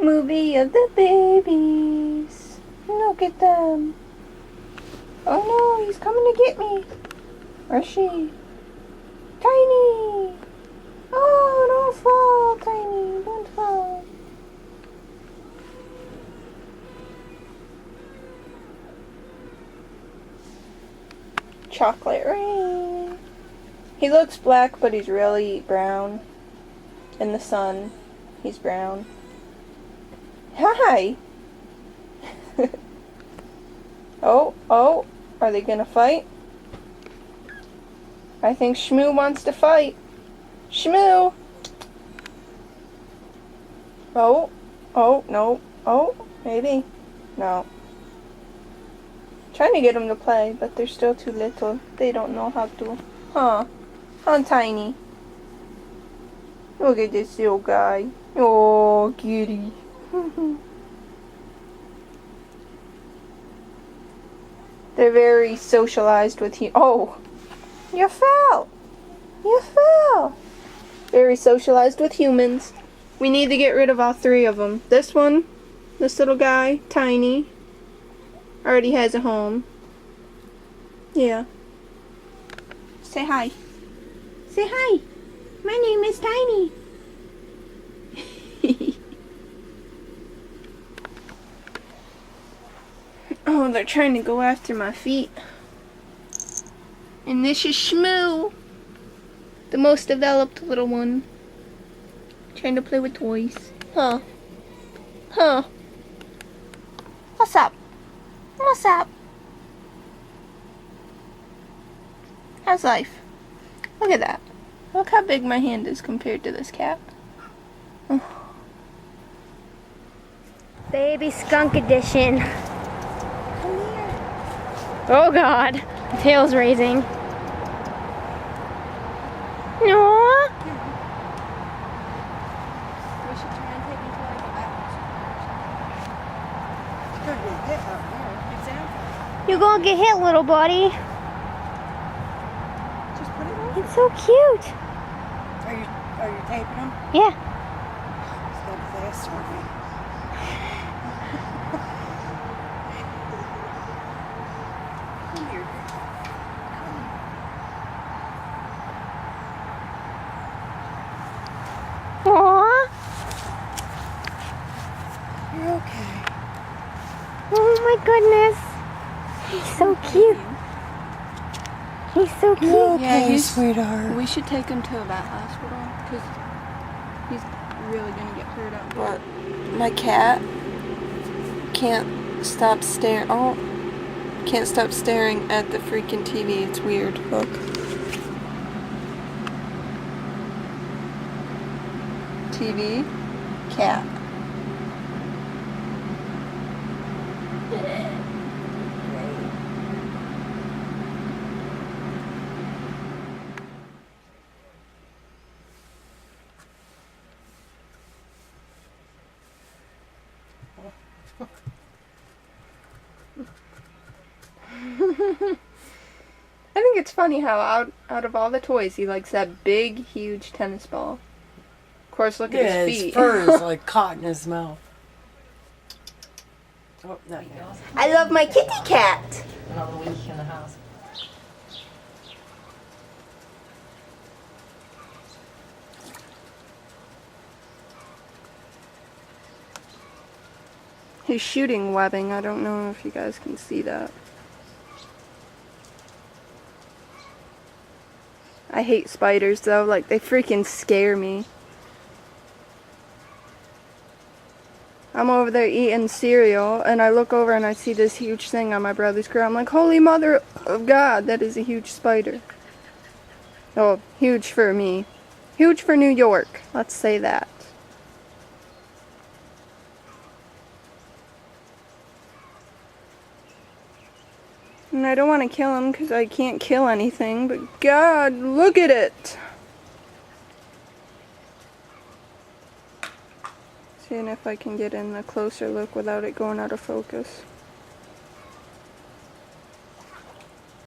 Movie of the babies. Look at them. Oh no, he's coming to get me. Where's she? Tiny! Oh, don't fall, Tiny. Don't fall. Chocolate rain. He looks black, but he's really brown. In the sun, he's brown. Hi! Oh, are they gonna fight? I think Shmoo wants to fight. Shmoo! Oh, no. Oh, maybe. No. Trying to get them to play, but they're still too little. They don't know how to. Huh. Tiny. Look at this little guy. Oh, kitty. They're very socialized with you. Oh, you fell. You fell. Very socialized with humans. We need to get rid of all three of them. This one, this little guy, Tiny, already has a home. Yeah. Say hi. Say hi. My name is Tiny. Oh, they're trying to go after my feet. And this is Shmoo, the most developed little one. Trying to play with toys. Huh. What's up? What's up? How's life? Look at that. Look how big my hand is compared to this cat. Oh. Baby skunk edition. Come here. Oh God, the tail's raising. No. We should try and take him to like a vet. It's gonna get hit out there. Exactly. You're gonna get hit, little buddy. Just put it over. It's so cute. Are you taping them? Yeah. It's got fast on me. Come here. Aww. You're okay. Oh my goodness. He's so cute. He's so cute. You're okay, he's- sweetheart. We should take him to a vet hospital because he's really gonna get hurt out there. But my cat can't stop staring. Oh, can't stop staring at the freaking TV. It's weird. Look. TV, cat. I think it's funny how out of all the toys he likes that big, huge tennis ball. Of course, look at Yeah, his feet. his fur is like caught in his mouth. Oh, not yet. I love my kitty cat. Another week in the house. He's shooting webbing. I don't know if you guys can see that. I hate spiders though, like they freaking scare me. I'm over there eating cereal and I look over and I see this huge thing on my brother's grill. I'm like, holy mother of God, that is a huge spider. Oh, huge for me. Huge for New York, let's say that. And I don't want to kill him because I can't kill anything, but God, look at it! Seeing if I can get in a closer look without it going out of focus.